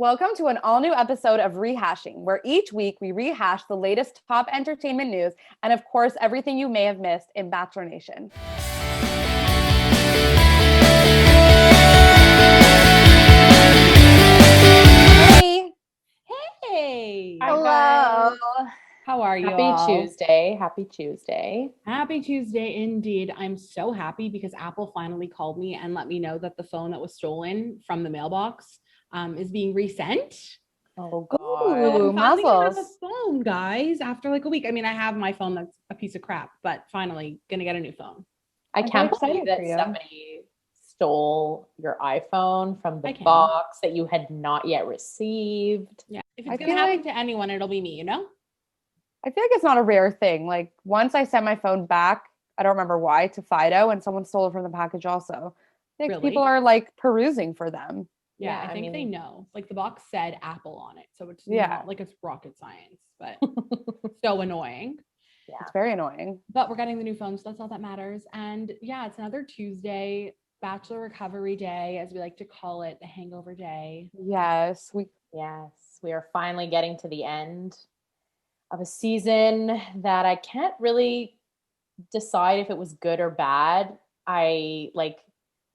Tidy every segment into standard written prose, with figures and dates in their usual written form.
Welcome to an all-new episode of Rehashing, where each week we rehash the latest top entertainment news and, of course, everything you may have missed in Bachelor Nation. Hey! Hey! Hello! How are you Happy all? Tuesday. Happy Tuesday. Happy Tuesday indeed. I'm so happy because Apple finally called me and let me know that the phone that was stolen from the mailbox is being resent. Oh, Ooh, God. I'm finally gonna have a Mazels. phone, guys, after like a week. I mean, I have my phone that's a piece of crap, but finally gonna get a new phone. I I'm can't very believe excited that for you. somebody stole your iPhone from the I can. box that you had not yet received. Yeah. If I it's gonna feel happen like- to anyone, it'll be me, you know? I feel like it's not a rare thing. Like, once I sent my phone back, I don't remember why, to Fido, and someone stole it from the package also. I think Really? people are, like, perusing for them. Yeah, Yeah, I I think they mean- know. Like the box said Apple on it, so it's Yeah. not like it's rocket science, but so annoying. Yeah. It's very annoying. But we're getting the new phone, so that's all that matters. And yeah, it's another Tuesday, Bachelor Recovery Day, as we like to call it, the hangover day. Yes, Yes, we are finally getting to the end of a season that I can't really decide if it was good or bad. I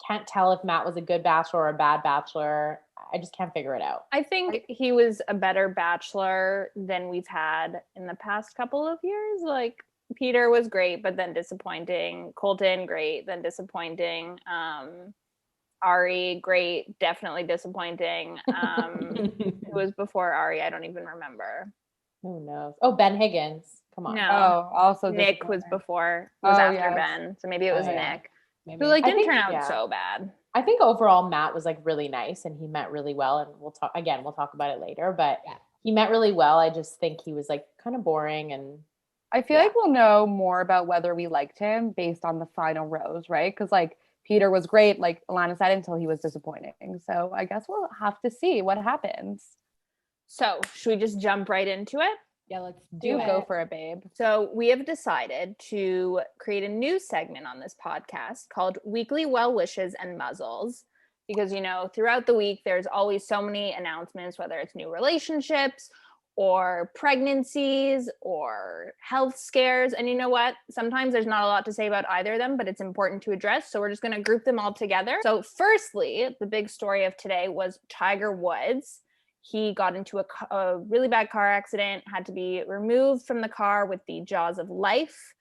can't tell if Matt was a good bachelor or a bad bachelor. I just can't figure it out. I think he was a better bachelor than we've had in the past couple of years. Like Peter was great, but then disappointing. Colton, great, then disappointing. Ari, great, definitely disappointing. Who was before Ari? I don't even remember. Who knows? Oh, Ben Higgins. Come on. No. also Nick was disappointing. before, was Oh, after yes. Ben. So maybe it was Oh, yeah. Nick. Maybe. Who like I didn't think- turn out yeah. so bad. I think overall Matt was like really nice and he met really well, and we'll talk about it later, but Yeah. he met really well. I just think he was like kind of boring, and I feel Yeah. like we'll know more about whether we liked him based on the final rose, right? Because like Peter was great, like Alanna said, until he was disappointing. So I guess we'll have to see what happens. So should we just jump right into it? Yeah, let's Do do it. go for it, babe. So, we have decided to create a new segment on this podcast called Weekly Well Wishes and Mazels. Because, you know, throughout the week, there's always so many announcements, whether it's new relationships or pregnancies or health scares. And you know what? Sometimes there's not a lot to say about either of them, but it's important to address. So, we're just going to group them all together. So, firstly, the big story of today was Tiger Woods. He got into a really bad car accident, had to be removed from the car with the jaws of life.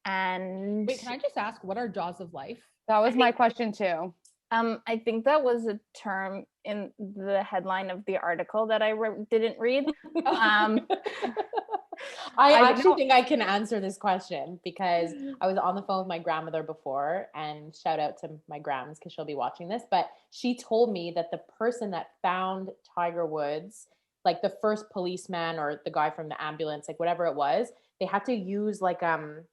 And Wait, can I just ask, what are jaws of life? That was my question too. I think that was a term in the headline of the article that I didn't read. I I actually know- think I can answer this question because I was on the phone with my grandmother before, and shout out to my grams because she'll be watching this, but she told me that the person that found Tiger Woods, like the first policeman or the guy from the ambulance, like whatever it was, they had to use like an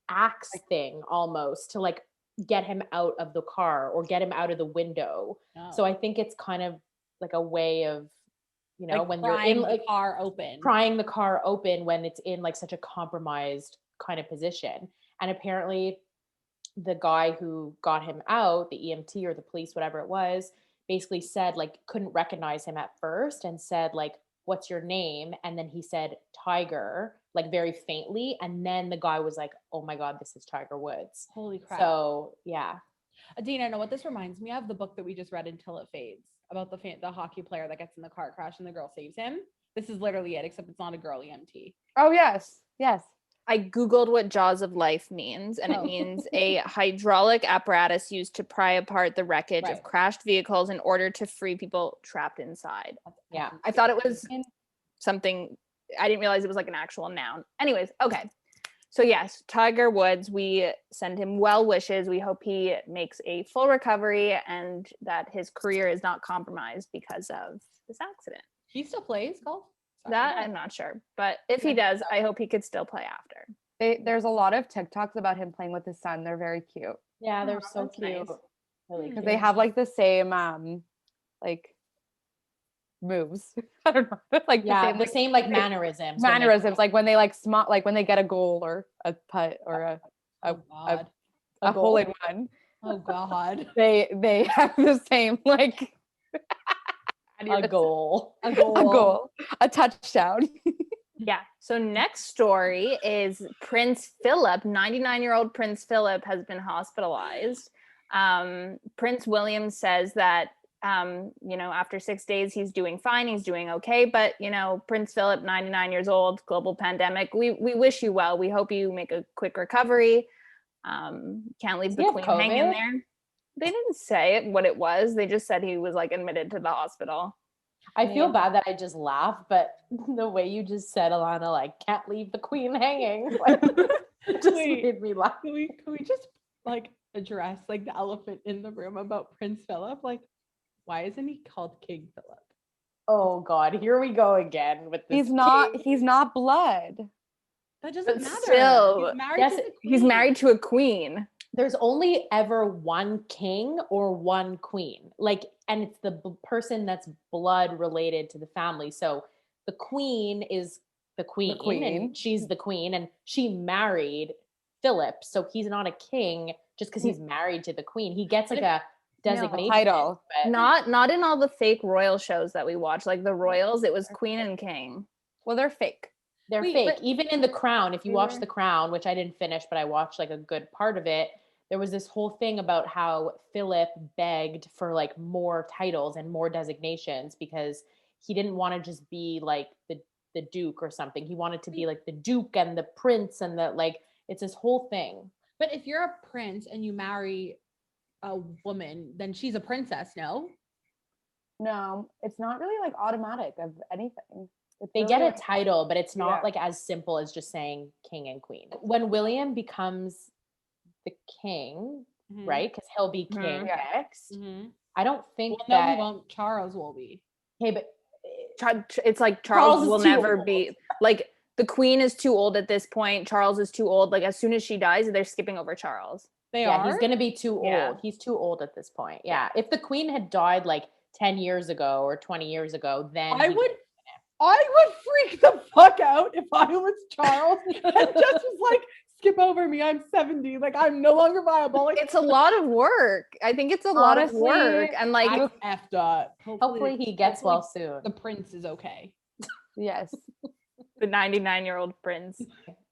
axe thing almost to like get him out of the car or get him out of the window. No. So I think it's kind of like a way of, you know, like when you're prying in the like car open. prying the car open when it's in like such a compromised kind of position. And apparently the guy who got him out, the EMT or the police, whatever it was, basically said like couldn't recognize him at first and said like, what's your name? And then he said Tiger, like very faintly. And then the guy was like, oh my God, this is Tiger Woods. Holy crap. So yeah. Adina, know what this reminds me of? The book that we just read, Until It Fades, about the hockey player that gets in the car crash and the girl saves him. This is literally it, except it's not a girl EMT. Oh yes, yes. I Googled what jaws of life means, and it means a hydraulic apparatus used to pry apart the wreckage Right. of crashed vehicles in order to free people trapped inside. Yeah. I thought it was something, I didn't realize it was like an actual noun. Anyways, okay. So yes, Tiger Woods, we send him well wishes. We hope he makes a full recovery and that his career is not compromised because of this accident. He still plays golf? Sorry. That I'm not sure, but if he does, I hope he could still play after. There's a lot of TikToks about him playing with his son. They're very cute Yeah, they're Oh, so that's cute. nice. Really because cute. they have like the same like moves. I don't know, like yeah, the same like mannerisms. when they mannerisms, play. like when they like smart, like when they get a goal or a putt or a Oh, God. hole in one. Oh, God. They have the same like A goal. A goal. A goal. A touchdown. Yeah. So next story is Prince Philip. 99-year-old Prince Philip has been hospitalized. Prince William says that after 6 days he's doing fine, he's doing okay. But Prince Philip, 99 years old, global pandemic. We wish you well. We hope you make a quick recovery. Can't leave the queen hanging there. They didn't say what it was. They just said he was like admitted to the hospital. I feel bad that I just laughed, but the way you just said, Alanna, like, can't leave the queen hanging, like, just made me laugh. Can we just like address like the elephant in the room about Prince Philip? Like, why isn't he called King Philip? Oh God, here we go again with this. He's not blood. That doesn't But matter. still, He's married to the queen. He's married to a queen. There's only ever one king or one queen, like, and it's the person that's blood related to the family. So the queen is the queen. And she's the queen, and she married Philip, so he's not a king just because he's married to the queen. He gets like a designation, title. Not in all the fake royal shows that we watch. Like the royals, it was queen and king. Well, they're fake. They're fake. Even in The Crown, if you watch The Crown, which I didn't finish, but I watched like a good part of it, there was this whole thing about how Philip begged for like more titles and more designations because he didn't want to just be like the duke or something. He wanted to be like the duke and the prince and the like. It's this whole thing. But if you're a prince and you marry a woman, then she's a princess, no? No, it's not really like automatic of anything. They get a title, but it's not like as simple as just saying king and queen. When William becomes the king, right? Because he'll be king next. I don't think no, he won't. Charles will be. Hey, but it's like Charles will never be like the queen is too old at this point. Charles is too old. Like as soon as she dies, they're skipping over Charles. He's gonna be too old. He's too old at this point. Yeah. If the queen had died like 10 years ago or 20 years ago, then I would freak the fuck out if I was Charles and just was like, skip over me. I'm 70. Like I'm no longer viable. Like, it's a lot of work. I think it's a lot of work. And like effed up. Hopefully he gets well soon. The prince is okay. Yes. The 99-year-old prince.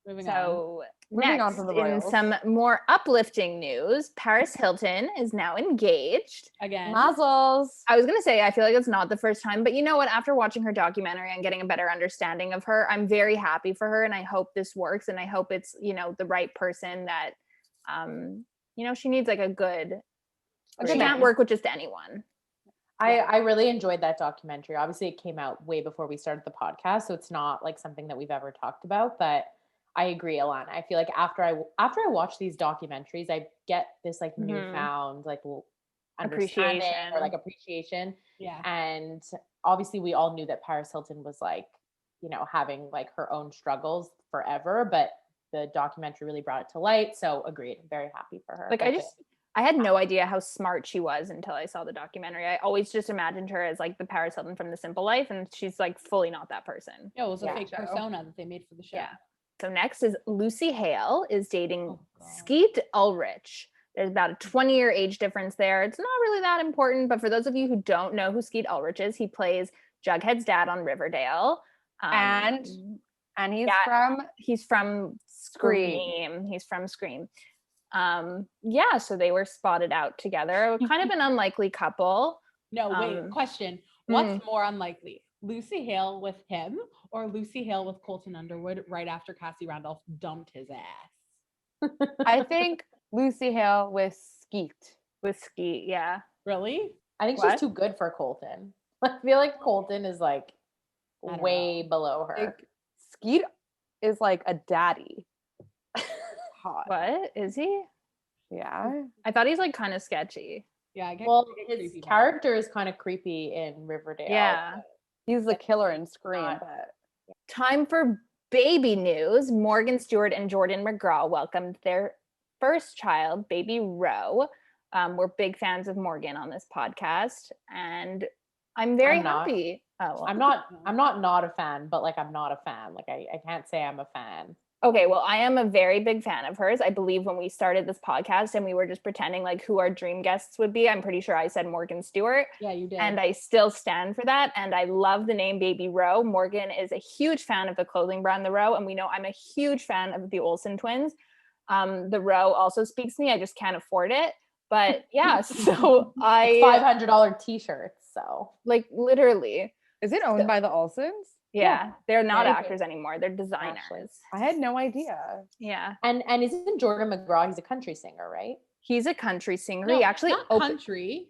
Moving on from the royals. In some more uplifting news, Paris Hilton is now engaged. Again. Mazels. I was going to say, I feel like it's not the first time, but you know what? After watching her documentary and getting a better understanding of her, I'm very happy for her. And I hope this works. And I hope it's, the right person that, she needs like a good, she can't work with just anyone. I really enjoyed that documentary. Obviously it came out way before we started the podcast, so it's not like something that we've ever talked about, but I agree, Alanna. I feel like after I watch these documentaries, I get this like newfound like understanding or like appreciation. Yeah. And obviously we all knew that Paris Hilton was like, having like her own struggles forever, but the documentary really brought it to light. So agreed. I'm very happy for her. Like I had no idea how smart she was until I saw the documentary. I always just imagined her as like the Paris Hilton from The Simple Life, and she's like fully not that person. Yeah, it was a fake persona that they made for the show. Yeah. So next is Lucy Hale is dating Skeet Ulrich. There's about a 20-year age difference there. It's not really that important, but for those of you who don't know who Skeet Ulrich is, he plays Jughead's dad on Riverdale. And he's from Scream. He's from Scream. So they were spotted out together. Kind of an unlikely couple. No, wait, question. What's more unlikely? Lucy Hale with him or Lucy Hale with Colton Underwood right after Cassie Randolph dumped his ass? I think Lucy Hale with Skeet. With Skeet, yeah. Really? I think she's too good for Colton. I feel like Colton is like way below her. Like, Skeet is like a daddy. Hot. What? Is he? Yeah. I thought he's like kind of sketchy. Yeah, his character is kind of creepy in Riverdale. Yeah. He's the killer in Scream. Time for baby news. Morgan Stewart and Jordan McGraw welcomed their first child, baby Ro. We're big fans of Morgan on this podcast, and I'm very happy. I'm not a fan, but like I'm not a fan. Like I can't say I'm a fan. Okay, well, I am a very big fan of hers. I believe when we started this podcast and we were just pretending like who our dream guests would be, I'm pretty sure I said Morgan Stewart. Yeah, you did. And I still stand for that. And I love the name Baby Row. Morgan is a huge fan of the clothing brand The Row. And we know I'm a huge fan of the Olsen twins. The Row also speaks to me. I just can't afford it. But yeah, so It's $500 t-shirts. So like literally. Is it owned by the Olsens? Yeah, they're not Very actors anymore. They're designers. Actually. I had no idea. Yeah. And isn't Jordan McGraw, he's a country singer, right? He's a country singer. No, He actually not country.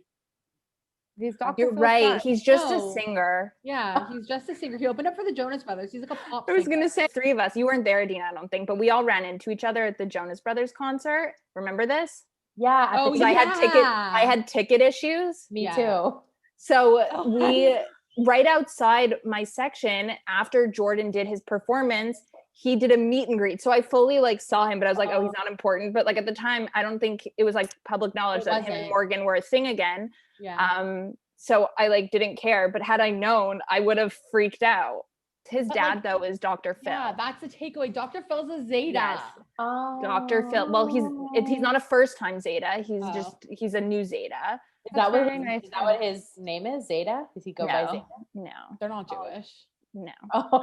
He's Dr. You're Phil's right. son. He's just No. a singer. Yeah, he's just a singer. He opened up for the Jonas Brothers. He's like a pop I was singer. gonna say 3 of us. You weren't there, Adina, I don't think, but we all ran into each other at the Jonas Brothers concert. Remember this? Yeah. Oh, Because I had ticket issues. Me Yeah. too. So Oh, we right outside my section after Jordan did his performance, he did a meet and greet. So I fully like saw him, but I was like, oh, he's not important. But like at the time, I don't think it was like public knowledge It that him and wasn't. Morgan were a thing again. Yeah. So I like didn't care, but had I known, I would have freaked out. His But, dad like, though is Dr. Phil. Yeah, that's the takeaway. Dr. Phil's a Zeta. Yes. Oh. Dr. Phil. Well, he's not a first time Zeta. Oh. He's a new Zeta. Is that what very nice is that what his name is? Zeta? Does he go by No. Zeta? No. They're not Jewish. No. Oh.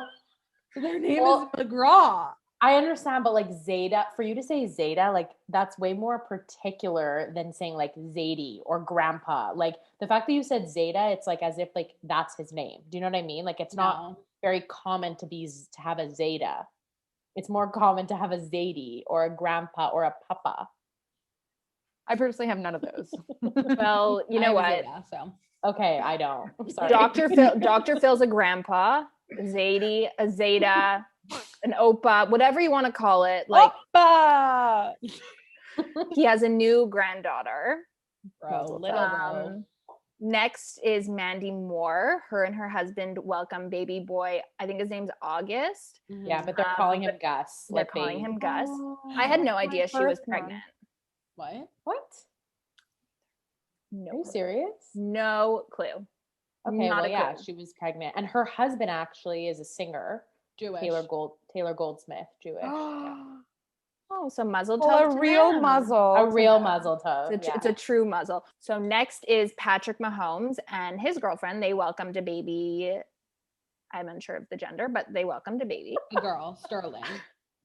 Their name Well- is McGraw. I understand, but like Zeta, for you to say Zeta, like that's way more particular than saying like Zadie or Grandpa. Like the fact that you said Zeta, it's like as if like that's his name. Do you know what I mean? Like it's not No. very common to have a Zeta. It's more common to have a Zadie or a Grandpa or a Papa. I personally have none of those. Well, you I know have a what? Zeta, so. Okay, I don't. I'm sorry. Dr. Phil's a grandpa, Zadie, a Zeta, an Opa, whatever you want to call it. Like Oppa! he has a new granddaughter. Bro, little bro. Next is Mandy Moore. Her and her husband welcome baby boy. I think his name's August. Yeah, but they're calling him Gus. They're like calling baby. him Gus. I had no idea she was first one. pregnant. What? What? Are No, you serious? no clue. Okay, Not well, a yeah, clue. she was pregnant, and her husband actually is a singer, Jewish. Taylor Goldsmith, Jewish. Yeah. Oh, so muzzle Well, tov a to real them. muzzle. A real muzzle toe. It's a true muzzle. So next is Patrick Mahomes and his girlfriend. They welcomed a baby. I'm unsure of the gender, but they welcomed a baby. A girl, Sterling.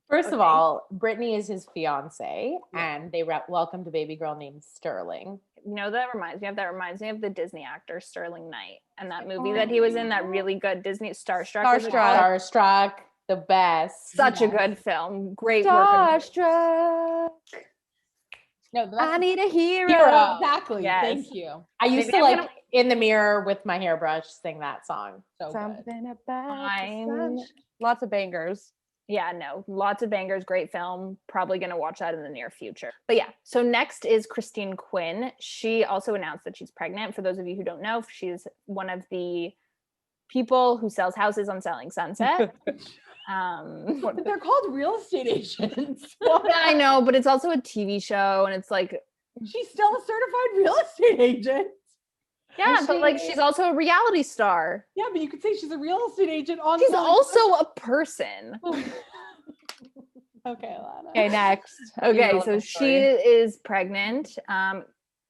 First of Okay. all, Brittany is his fiance, and they welcomed a baby girl named Sterling. You know, that reminds me of the Disney actor Sterling Knight and that movie that he was in, that really good Disney Starstruck. was it called? Starstruck, the best. Such a Yes. good film. Great work. Starstruck. No, the I need a hero. Hero. Exactly. Yes. Thank you. I used Maybe to I'm like in the mirror with my hairbrush sing that song. So good. Something about the I'm- sun. Lots of bangers. Yeah, no, lots of bangers, great film. Probably going to watch that in the near future. But yeah, so next is Christine Quinn. She also announced that she's pregnant. For those of you who don't know, she's one of the people who sells houses on Selling Sunset. But they're called real estate agents. I know, but it's also a TV show, and it's like, She's still a certified real estate agent. yeah, Is but like she- she's also a reality star. Yeah, but you could say she's a real estate agent on. She's Selling also a person. Okay, Alanna. Okay, next. Okay, know so the she story. is pregnant.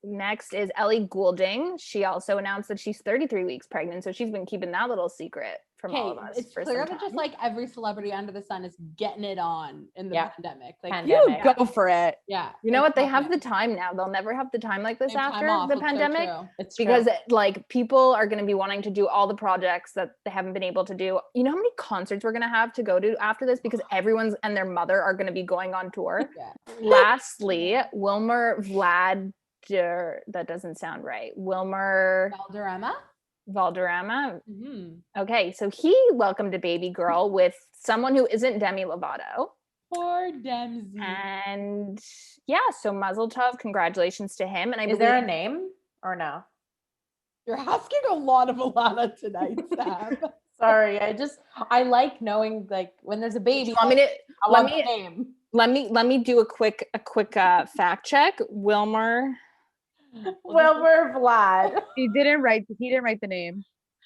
Next is Ellie Goulding. She also announced that she's 33 weeks pregnant, so she's been keeping that little secret from all of us It's for clear some that just time. like every celebrity under the sun is getting it on in the Yeah. pandemic. Like, Pandemic. You go for it. yeah. You know what? They have the the time now. They'll never have the time like this after the pandemic. It's Because true. like people are going to be wanting to do all the projects that they haven't been able to do. You know how many concerts we're going to have to go to after this, because everyone's and their mother are going to be going on tour. Yeah. Lastly, Wilmer that doesn't sound right. Wilmer Valderrama. Valderrama. Mm-hmm. Okay, so he welcomed a baby girl with someone who isn't Demi Lovato. Poor Dempsey. And yeah, so Mazel Tov, congratulations to him. And I Is there a believe- name or no? You're asking a lot of Alanna tonight, Sam. Sorry, I like knowing like when there's a baby. Do you want me to I let want me- the name. let me do a quick fact check. Wilmer, Wilbur Vlad. He didn't write the name.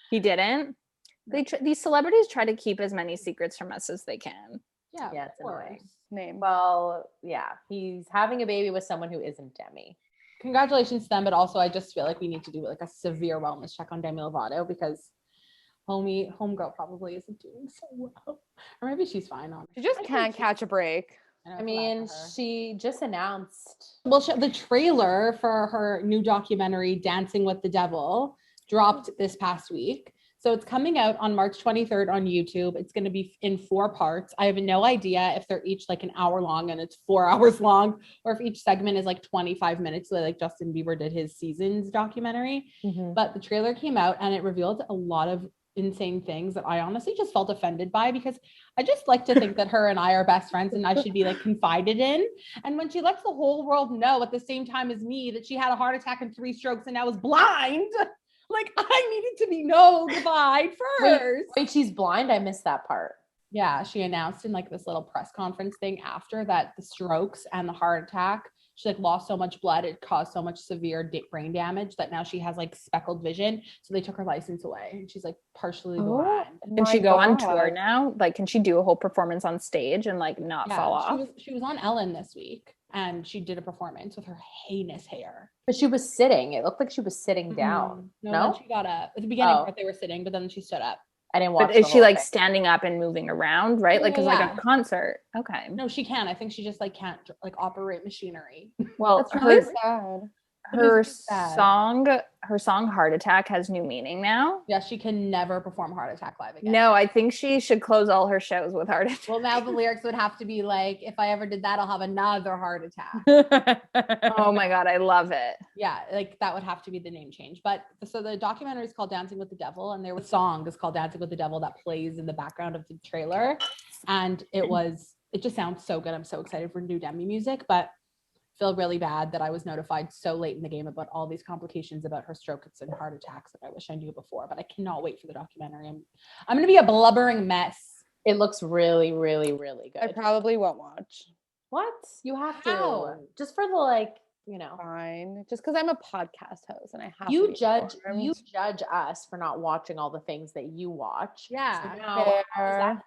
he didn't. These celebrities try to keep as many secrets from us as they can. Yeah, Yeah, of it's annoying. course. Name. Well, yeah, he's having a baby with someone who isn't Demi. Congratulations to them, but also I just feel like we need to do like a severe wellness check on Demi Lovato because homegirl probably isn't doing so well. Or maybe she's fine on. She just can't catch a break. I mean, she just announced. Well, the trailer for her new documentary, Dancing with the Devil, dropped this past week. So it's coming out on March 23rd on YouTube. It's going to be in 4 parts. I have no idea if they're each like an hour long and it's 4 hours long, or if each segment is like 25 minutes, like Justin Bieber did his Seasons documentary. Mm-hmm. But the trailer came out and it revealed a lot of insane things that I honestly just felt offended by, because I just like to think that her and I are best friends and I should be like confided in. And when she lets the whole world know at the same time as me that she had a heart attack and 3 strokes and now is blind, like I needed to be notified first. Wait, she's blind? I missed that part. Yeah, she announced in like this little press conference thing after that the strokes and the heart attack, she like lost so much blood, it caused so much severe brain damage that now she has like speckled vision. So they took her license away and she's like partially blind. Can she go on tour now? Like, can she do a whole performance on stage and like not fall off? She was on Ellen this week and she did a performance with her heinous hair. But she was sitting. It looked like she was sitting down. No? Then she got up. At the beginning part they were sitting, but then she stood up. I didn't watch. But is she like standing up and moving around, right? Like, because like a concert. Okay. No, she can. I think she just like can't like operate machinery. Well, That's really sad. Her song Heart Attack has new meaning now. Yeah, she can never perform Heart Attack live again. No, I think she should close all her shows with Heart Attack. Well, now the lyrics would have to be like, if I ever did that, I'll have another heart attack. Oh my God, I love it. Yeah, like that would have to be the name change. But so the documentary is called Dancing with the Devil, and the song is called Dancing with the Devil that plays in the background of the trailer. And it just sounds so good. I'm so excited for new Demi music, but feel really bad that I was notified so late in the game about all these complications about her strokes and heart attacks that I wish I knew before, but I cannot wait for the documentary. I'm going to be a blubbering mess. It looks really, really, really good. I probably won't watch. What? You have to. How? Just for the like, Fine. Just because I'm a podcast host and I have you to judge us for not watching all the things that you watch. Yeah. So now, how is that fair?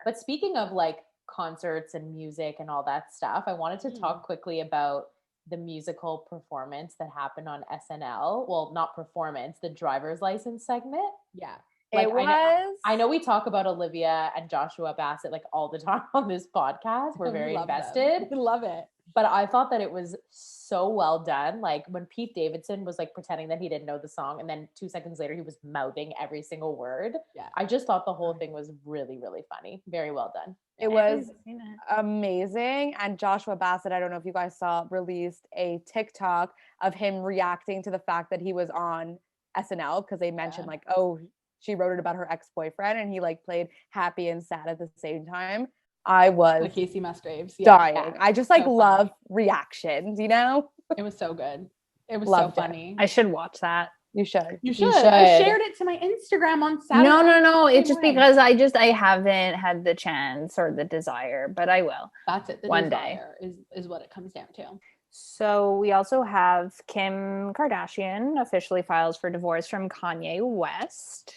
But speaking of like concerts and music and all that stuff, I wanted to talk quickly about the musical performance that happened on SNL. Well, not performance, the driver's license segment. Yeah. Like, it was. I know we talk about Olivia and Joshua Bassett like all the time on this podcast. We're very invested. I love it. But I thought that it was so well done. Like when Pete Davidson was like pretending that he didn't know the song, and then 2 seconds later he was mouthing every single word. Yeah. I just thought the whole thing was really, really funny. Very well done. It was amazing. And Joshua Bassett, I don't know if you guys saw, released a TikTok of him reacting to the fact that he was on SNL because they mentioned like, oh, she wrote it about her ex-boyfriend, and he like played happy and sad at the same time. I was like Casey Musgraves dying. Yeah. I just like love reactions, It was so good. It was Loved so funny. I should watch that. You should. You should. I shared it to my Instagram on Saturday. No. It's just because I haven't had the chance or the desire, but I will. That's it. One day is what it comes down to. So we also have Kim Kardashian officially files for divorce from Kanye West.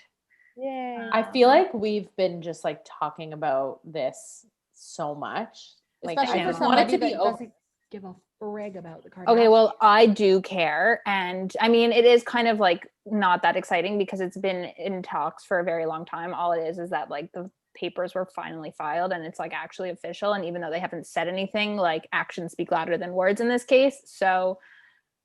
Yeah. I feel like we've been just like talking about this so much. Like, especially for somebody that doesn't give a frig about the Kardashians. Okay, well, I do care. And I mean, it is kind of like not that exciting because it's been in talks for a very long time. All it is that like the papers were finally filed and it's like actually official. And even though they haven't said anything, like actions speak louder than words in this case. So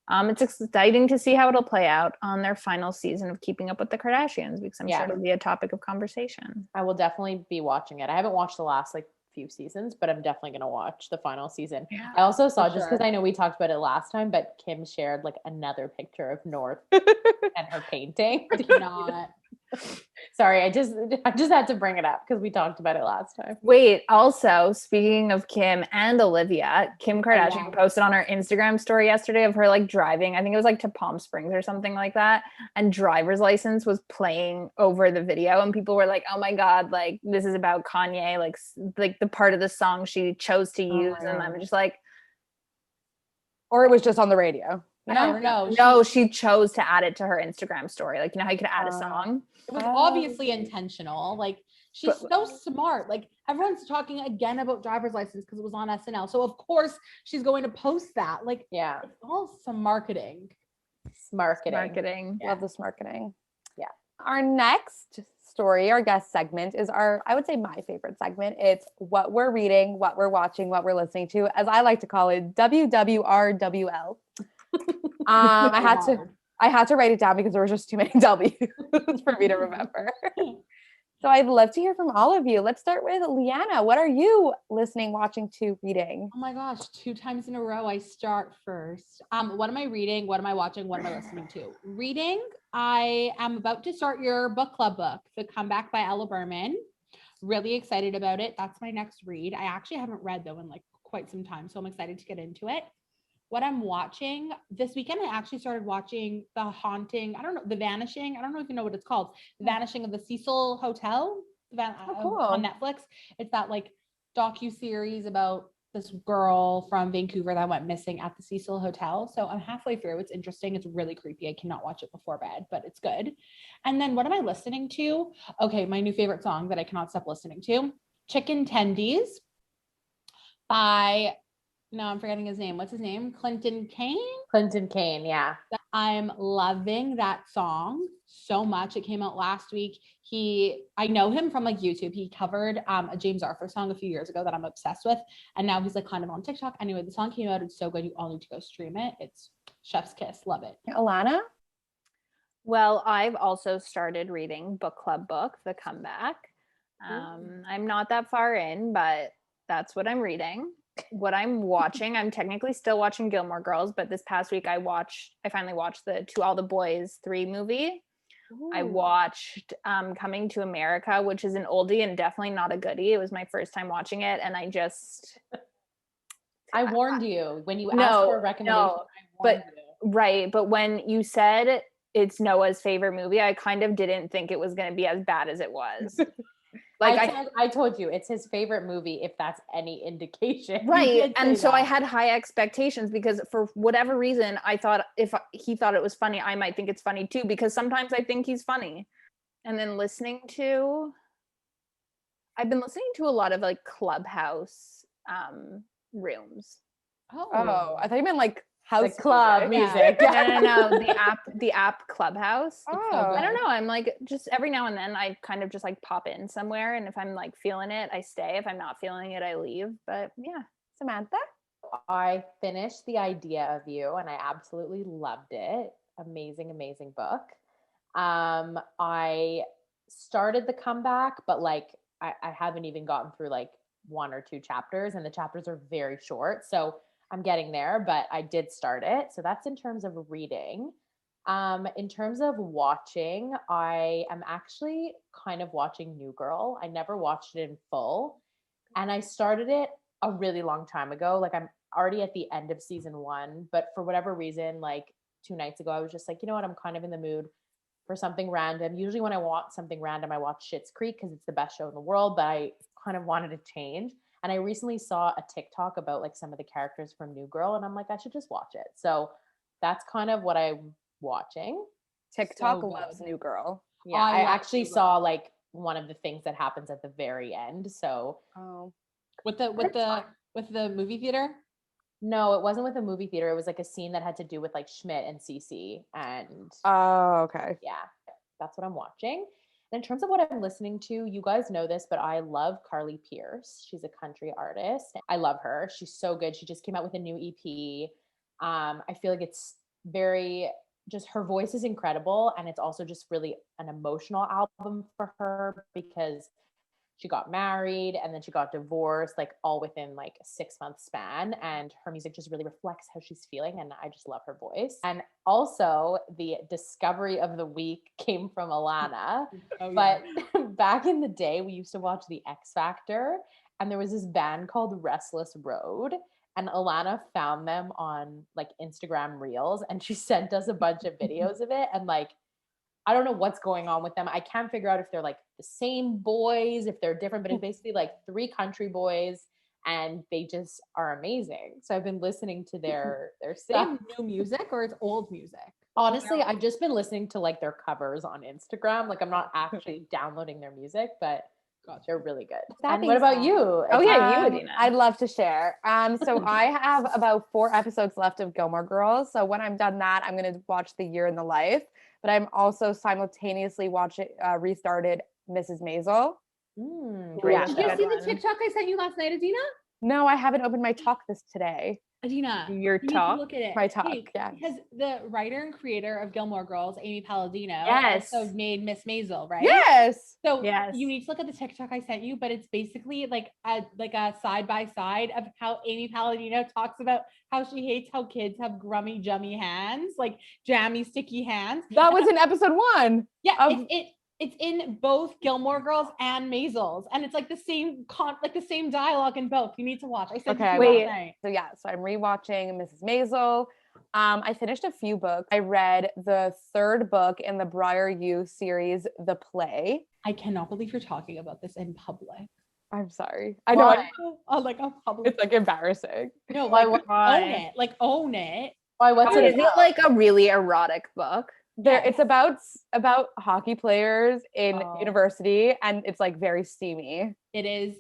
it's exciting to see how it'll play out on their final season of Keeping Up with the Kardashians, because I'm sure it'll be a topic of conversation. I will definitely be watching it. I haven't watched the last like few seasons, but I'm definitely going to watch the final season. Yeah, I also saw, just because I know we talked about it last time, but Kim shared like another picture of North and her painting. I did not. Sorry, I just had to bring it up because we talked about it last time. Wait, also speaking of Kim and Olivia, Kim Kardashian posted on her Instagram story yesterday of her like driving, I think it was like to Palm Springs or something like that, and driver's license was playing over the video, and people were like, oh my god, like this is about Kanye, like the part of the song she chose to use. And I'm just like, or it was just on the radio. No, no. No, she chose to add it to her Instagram story. Like, you know how you could add a song? It was obviously intentional. Like, she's so smart. Like, everyone's talking again about driver's license because it was on SNL. So of course she's going to post that. Like, Yeah. it's all some marketing. Marketing. Love this marketing. Yeah. Our next story, our guest segment is I would say my favorite segment. It's what we're reading, what we're watching, what we're listening to, as I like to call it, WWRWL. I had to write it down because there was just too many W's for me to remember. So I'd love to hear from all of you. Let's start with Lianna. What are you listening, watching to, reading? Oh my gosh, 2 times in a row I start first. What am I reading? What am I watching? What am I listening to? Reading, I am about to start your book club book, The Comeback by Ella Berman. Really excited about it. That's my next read. I actually haven't read though in like quite some time, so I'm excited to get into it. What I'm watching this weekend, I actually started watching The Vanishing. I don't know if you know what it's called. The Vanishing of the Cecil Hotel on Netflix. It's that like docuseries about this girl from Vancouver that went missing at the Cecil Hotel. So I'm halfway through. It's interesting. It's really creepy. I cannot watch it before bed, but it's good. And then what am I listening to? Okay, my new favorite song that I cannot stop listening to, Chicken Tendies by... No, I'm forgetting his name. What's his name? Clinton Kane? Clinton Kane, yeah. I'm loving that song so much. It came out last week. I know him from like YouTube. He covered a James Arthur song a few years ago that I'm obsessed with. And now he's like kind of on TikTok. Anyway, the song came out. It's so good. You all need to go stream it. It's chef's kiss. Love it. Alanna? Well, I've also started reading book club book, The Comeback. I'm not that far in, but that's what I'm reading. What I'm watching, I'm technically still watching Gilmore Girls, but this past week I finally watched the To All the Boys 3 movie. Ooh. I watched Coming to America, which is an oldie and definitely not a goodie. It was my first time watching it, and I warned you when you asked for a recommendation. I warned you. Right, but when you said it's Noah's favorite movie, I kind of didn't think it was going to be as bad as it was. Like I told you, it's his favorite movie, if that's any indication. Right. And so I had high expectations because for whatever reason, I thought if he thought it was funny, I might think it's funny too, because sometimes I think he's funny. And then I've been listening to a lot of like Clubhouse rooms. Oh, I thought you meant like house club music. Yeah. No, the app Clubhouse. Oh. I don't know. I'm like, just every now and then I kind of just like pop in somewhere, and if I'm like feeling it, I stay. If I'm not feeling it, I leave. But yeah. Samantha? I finished The Idea of You and I absolutely loved it. Amazing book. I started The Comeback, but like I haven't even gotten through like 1 or 2 chapters, and the chapters are very short. So I'm getting there, but I did start it. So that's in terms of reading. In terms of watching, I am actually kind of watching New Girl. I never watched it in full. And I started it a really long time ago. Like I'm already at the end of season 1, but for whatever reason, like 2 nights ago, I was just like, you know what? I'm kind of in the mood for something random. Usually when I want something random, I watch Schitt's Creek because it's the best show in the world, but I kind of wanted to change. And I recently saw a TikTok about like some of the characters from New Girl, and I'm like, I should just watch it. So that's kind of what I'm watching. TikTok loves New Girl. Yeah, I actually saw like one of the things that happens at the very end. So with the movie theater? No, it wasn't with a movie theater. It was like a scene that had to do with like Schmidt and Cece. And okay. Yeah, that's what I'm watching. In terms of what I'm listening to, you guys know this, but I love Carly Pearce. She's a country artist. I love her. She's so good. She just came out with a new EP. I feel like it's very, just her voice is incredible. And it's also just really an emotional album for her because she got married and then she got divorced, like all within like a 6-month span. And her music just really reflects how she's feeling. And I just love her voice. And also the discovery of the week came from Alanna. But back in the day, we used to watch The X Factor and there was this band called Restless Road. And Alanna found them on like Instagram Reels and she sent us a bunch of videos of it. And like, I don't know what's going on with them. I can't figure out if they're like the same boys, if they're different, but it's basically like 3 country boys and they just are amazing. So I've been listening to their They stuff. have new music or it's old music? Honestly, I've just been listening to like their covers on Instagram. Like I'm not actually downloading their music, but they're really good. That And being what about said- you? Oh yeah, you, Adina. I'd love to share. So I have about 4 episodes left of Gilmore Girls. So when I'm done that, I'm going to watch The Year in the Life. But I'm also simultaneously restarted Mrs. Maisel. Great Yeah. Did you show. see the TikTok I sent you last night, Adina? No, I haven't opened my talk today. Adina, Your you need to talk? look at it. My talk, Hey, yeah. Because the writer and creator of Gilmore Girls, Amy Palladino, Yes. also made Miss Maisel, right? Yes. So Yes. you need to look at the TikTok I sent you, but it's basically like a side by side of how Amy Palladino talks about how she hates how kids have grummy, jummy hands, like jammy, sticky hands. That was in episode 1. Yeah, of- it's in both Gilmore Girls and Maisels, and it's like the same dialogue in both. You need to watch. I said Okay, wait. last night. So yeah, so I'm rewatching Mrs. Maisel. I finished a few books. I read the 3rd book in the Briar U series, The Play. I cannot believe you're talking about this in public. I'm sorry. I know Why? Like a public. it's like embarrassing. No, Why- like why? own it. Like own it. Why? What's Is it it about? like a really erotic book? It's about hockey players in Oh. university, and it's like very steamy. It is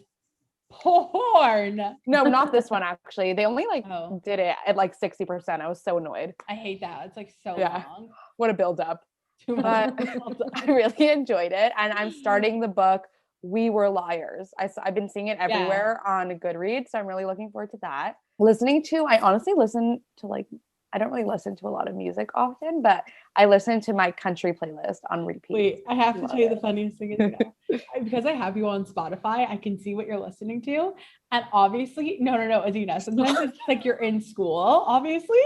porn. No, not this one actually. They only Oh. did it at like 60%. I was so annoyed. I hate that. It's like so Yeah. long. What a build up. Too But much. I really enjoyed it, and I'm starting the book We Were Liars. I've been seeing it everywhere on Goodreads, so I'm really looking forward to that. I honestly listen to I don't really listen to a lot of music often, but I listen to my country playlist on repeat. Wait, I have to Love tell you the it. funniest thing is because I have you on Spotify, I can see what you're listening to. And obviously, no, Adina, sometimes it's like you're in school, obviously.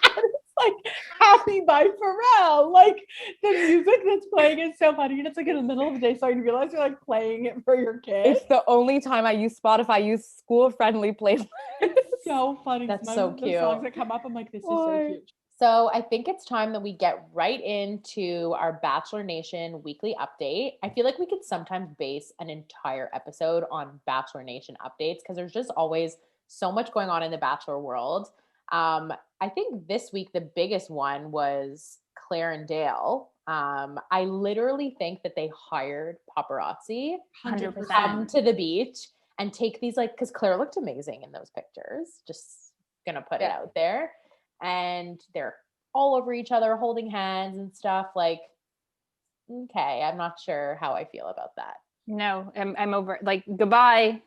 And it's like Happy by Pharrell. Like the music that's playing is so funny. And it's like in the middle of the day, so you realize you're like playing it for your kids. It's the only time I use Spotify. I use school-friendly playlists. It's so funny. That's Some so of the cute. songs that come up, I'm like, this is so Why? cute. So I think it's time that we get right into our Bachelor Nation weekly update. I feel like we could sometimes base an entire episode on Bachelor Nation updates because there's just always so much going on in the Bachelor world. I think this week the biggest one was Claire and Dale. I literally think that they hired paparazzi 100%. to come to the beach and take these because Claire looked amazing in those pictures. Just gonna put it out there. And they're all over each other, holding hands and stuff. Like, okay, I'm not sure how I feel about that. No, I'm over. Like, goodbye.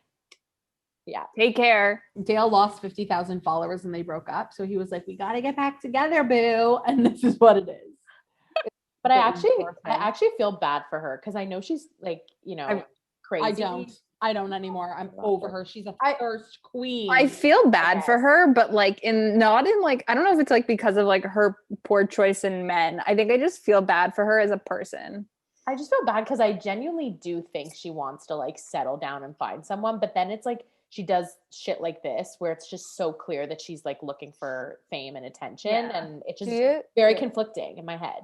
Yeah. Take care. Dale lost 50,000 followers and they broke up. So he was like, we got to get back together, boo. And this is what it is. But I Endorsement. actually feel bad for her because I know she's crazy. I don't anymore. I'm over her. She's a first queen. I feel bad for Yes. her, but not in I don't know if it's because of her poor choice in men. I think I just feel bad for her as a person. I just feel bad because I genuinely do think she wants to settle down and find someone, but then it's she does shit like this where it's just so clear that she's looking for fame and attention, and it's just very conflicting in my head,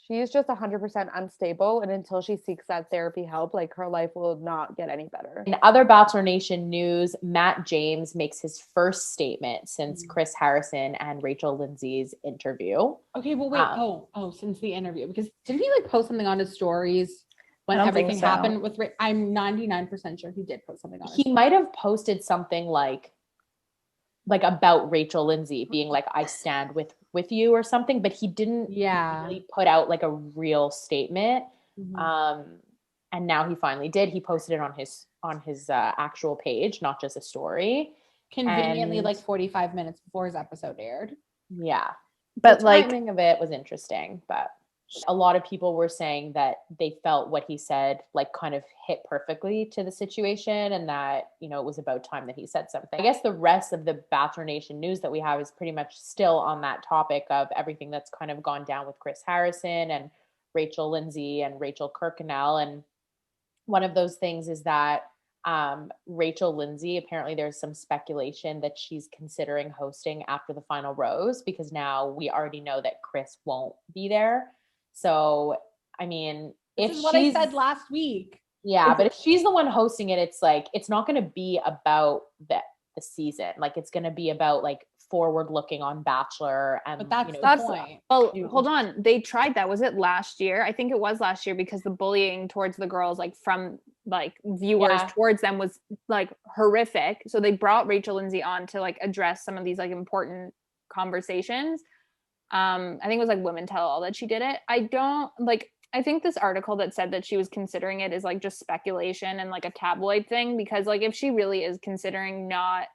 She is just 100% unstable, and until she seeks that therapy help, her life will not get any better. In other Bachelor Nation news, Matt James makes his first statement since Chris Harrison and Rachel Lindsay's interview. Okay, well, wait. Since the interview, because didn't he post something on his stories when I don't think everything so. happened with? I'm 99% sure he did post something on. He might have posted something like about Rachel Lindsay being I stand with you or something, but he didn't really put out a real statement. Mm-hmm. And now he finally did. He posted it on his actual page, not just a story. Conveniently, And- 45 minutes before his episode aired. Yeah. But the timing of it was interesting, but a lot of people were saying that they felt what he said kind of hit perfectly to the situation, and that it was about time that he said something. I guess the rest of the Bachelor Nation news that we have is pretty much still on that topic of everything that's kind of gone down with Chris Harrison and Rachel Lindsay and Rachel Kirkconnell. And one of those things is that Rachel Lindsay, apparently there's some speculation that she's considering hosting after the final rose, because now we already know that Chris won't be there. So, I mean, This is what I said last week. Yeah, but if she's the one hosting it, it's like it's not going to be about the season. Like it's going to be about like forward looking on Bachelor and But that's the point. Oh, hold on. They tried that. Was it last year? I think it was last year because the bullying towards the girls, like from like viewers towards them, was like horrific. So they brought Rachel Lindsay on to like address some of these like important conversations. I think it was like Women Tell All that she did it. I think this article that said that she was considering it is like just speculation and like a tabloid thing, because like if she really is considering not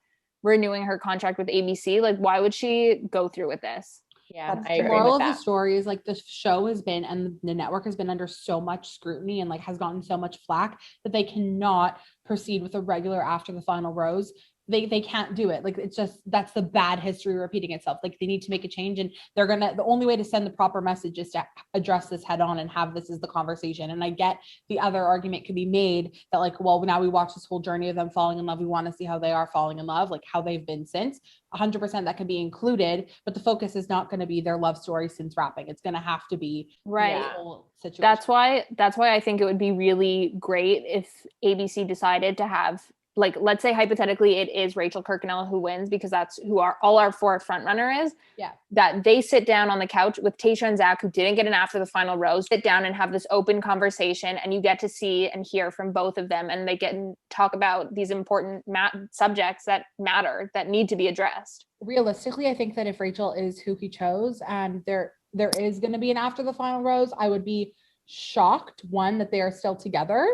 renewing her contract with ABC, like why would she go through with this? Yeah, That's I the agree moral with of the that. story is like the show has been and the network has been under so much scrutiny and like has gotten so much flack that they cannot proceed with a regular after the final rose. They can't do it. Like it's just that's the bad history repeating itself. Like they need to make a change, and the only way to send the proper message is to address this head on and have this as the conversation. And I get the other argument could be made that like, well, now we watch this whole journey of them falling in love. We want to see how they are falling in love, like how they've been since. 100% that can be included, but the focus is not going to be their love story since wrapping. It's going to have to be right. The whole situation. That's why I think it would be really great if ABC decided to have, like, let's say hypothetically it is Rachel Kirkconnell who wins, because that's who all our four front runner is. Yeah. That they sit down on the couch with Tayshia and Zach, who didn't get an after the final rose, sit down and have this open conversation, and you get to see and hear from both of them, and they get and talk about these important subjects that matter, that need to be addressed. Realistically, I think that if Rachel is who he chose and there is going to be an after the final rose, I would be shocked, one, that they are still together,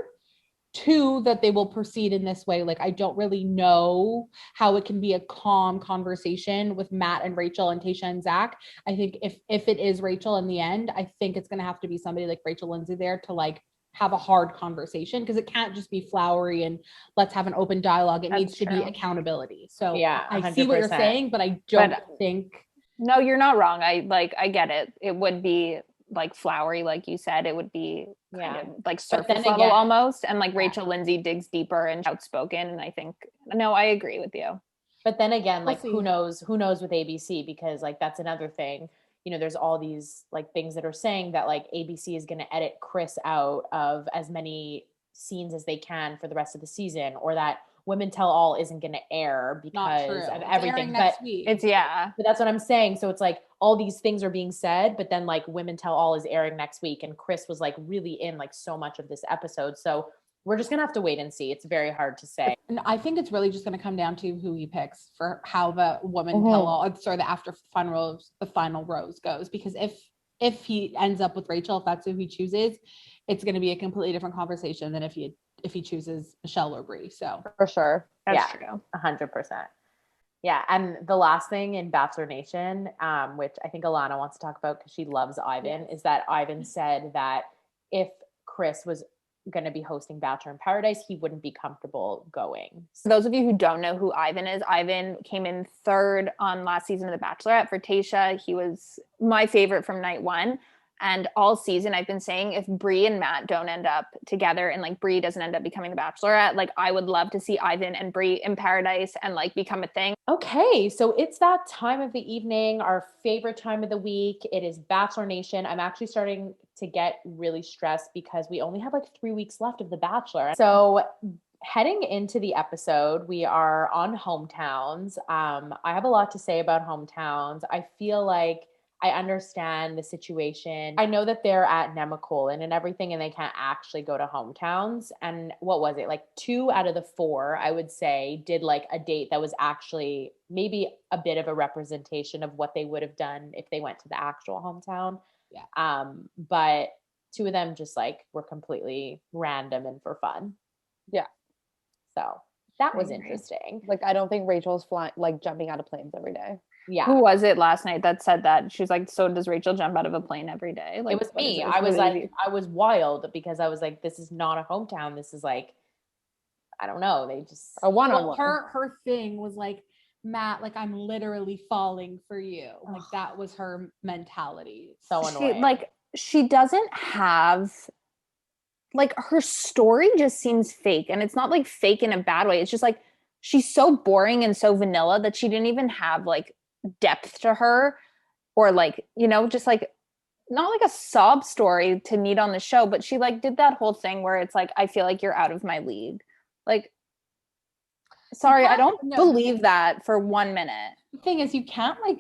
two, that they will proceed in this way. Like I don't really know how it can be a calm conversation with Matt and Rachel and Tayshia and Zach. I think if it is Rachel in the end, I think it's going to have to be somebody like Rachel Lindsay there to like have a hard conversation, because it can't just be flowery and let's have an open dialogue. It needs to be accountability. So yeah, I see what you're saying, but I don't think. No, you're not wrong. I get it. It would be like flowery, like you said. It would be kind of like surface level almost. And like Rachel Lindsay digs deeper and outspoken. And I think, no, I agree with you. But then again, like who knows with ABC, because like that's another thing. You know, there's all these like things that are saying that like ABC is going to edit Chris out of as many scenes as they can for the rest of the season, or that Women Tell All isn't going to air because of everything. But but that's what I'm saying. So it's like all these things are being said, but then like Women Tell All is airing next week, and Chris was like really in like so much of this episode. So we're just gonna have to wait and see. It's very hard to say. And I think it's really just gonna come down to who he picks for how the Women Tell All, sorry, the after the final rose goes. Because if he ends up with Rachel, if that's who he chooses, it's gonna be a completely different conversation than if he chooses Michelle or Bree. So for sure, that's true, 100%. Yeah, and the last thing in Bachelor Nation, which I think Alanna wants to talk about because she loves Ivan, is that Ivan said that if Chris was going to be hosting Bachelor in Paradise, he wouldn't be comfortable going. For those of you who don't know who Ivan is, Ivan came in third on last season of The Bachelorette for Tayshia. He was my favorite from night one. And all season I've been saying, if Bree and Matt don't end up together and like Bree doesn't end up becoming the Bachelorette, like I would love to see Ivan and Bree in Paradise and like become a thing. Okay, so it's that time of the evening, our favorite time of the week. It is Bachelor Nation. I'm actually starting to get really stressed because we only have like 3 weeks left of The Bachelor. So heading into the episode, we are on hometowns. I have a lot to say about hometowns. I feel like I understand the situation. I know that they're at Nemacolin and everything, and they can't actually go to hometowns. And what was it? Like 2 out of the 4, I would say, did like a date that was actually maybe a bit of a representation of what they would have done if they went to the actual hometown. Yeah. But 2 of them just like were completely random and for fun. Yeah. So that was interesting. Like, I don't think Rachel's jumping out of planes every day. Yeah. Who was it last night that said that? She was like, so does Rachel jump out of a plane every day? Like, it was me. I was like, I was wild because I was like, this is not a hometown. This is like, I don't know. They just a one-on-one. Her thing was like, Matt, like I'm literally falling for you. Like that was her mentality. So annoying. She doesn't have, like, her story just seems fake, and it's not like fake in a bad way. It's just like she's so boring and so vanilla that she didn't even have like depth to her, or like, you know, just like not like a sob story to need on the show, but she like did that whole thing where it's like, I feel like you're out of my league. Like, sorry, I don't believe that for 1 minute. The thing is, you can't like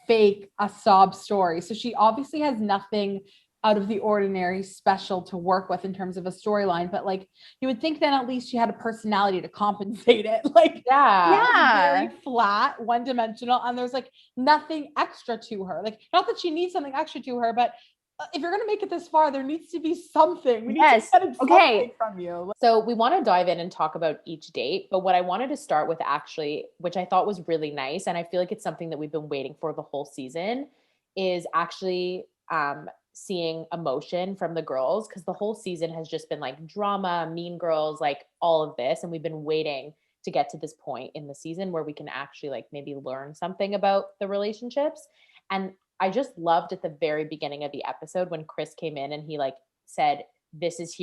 fake a sob story. So she obviously has nothing out of the ordinary special to work with in terms of a storyline, but like you would think then at least she had a personality to compensate it. Like, very flat, one-dimensional, and there's like nothing extra to her. Like, not that she needs something extra to her, but if you're gonna make it this far, there needs to be something. We need to get something from you. So we want to dive in and talk about each date, but what I wanted to start with actually, which I thought was really nice, and I feel like it's something that we've been waiting for the whole season, is actually seeing emotion from the girls, because the whole season has just been like drama, mean girls, like all of this, and we've been waiting to get to this point in the season where we can actually like maybe learn something about the relationships. And I just loved at the very beginning of the episode when Chris came in and he like said, this is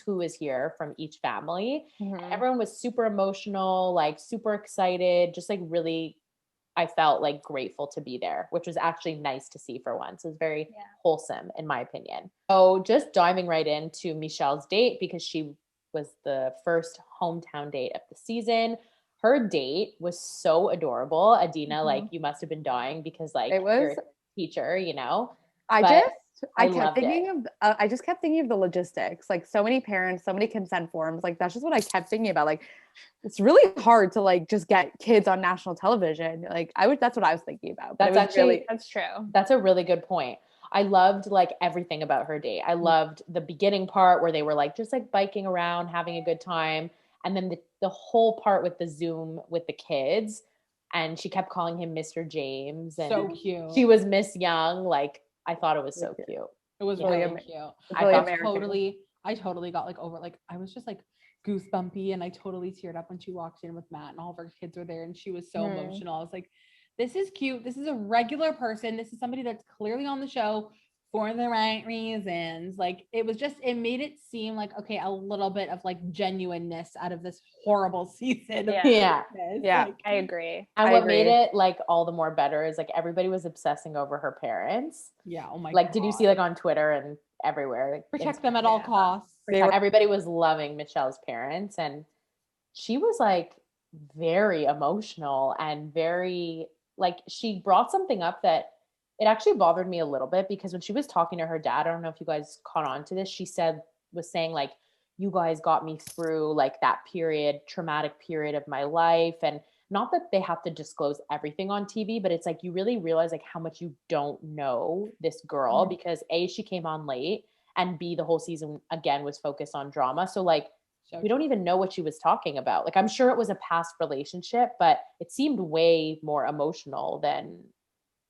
who is here from each family. Mm-hmm. Everyone was super emotional, like super excited, just like really, I felt like grateful to be there, which was actually nice to see for once. It was very wholesome in my opinion. So just diving right into Michelle's date, because she was the first hometown date of the season. Her date was so adorable. Adina, like you must have been dying because like you're a teacher, you know. I just kept thinking of the logistics. Like so many parents, so many consent forms. Like that's just what I kept thinking about. Like it's really hard to like just get kids on national television. Like that's what I was thinking about. That's true. That's a really good point. I loved like everything about her date. I loved the beginning part where they were like just like biking around, having a good time. And then the whole part with the Zoom with the kids, and she kept calling him Mr. James. And so cute. She was Miss Young. Like, I thought it was so cute. It was really cute. I totally got like over, like, I was just like goosebumpy, and I totally teared up when she walked in with Matt and all of her kids were there, and she was so emotional. I was like, this is cute. This is a regular person. This is somebody that's clearly on the show for the right reasons. Like it made it seem like, okay, a little bit of like genuineness out of this horrible season. Yeah. Like, I agree. And what made it like all the more better is like everybody was obsessing over her parents. Yeah. Oh my God. Like, did you see like on Twitter and everywhere? Like, protect them at all costs. Everybody was loving Michelle's parents, and she was like very emotional and very like, she brought something up that it actually bothered me a little bit, because when she was talking to her dad, I don't know if you guys caught on to this, she was saying like, you guys got me through like that traumatic period of my life. And not that they have to disclose everything on TV, but it's like, you really realize like how much you don't know this girl, because A, she came on late, and B, the whole season again was focused on drama. So like, we don't even know what she was talking about. Like, I'm sure it was a past relationship, but it seemed way more emotional than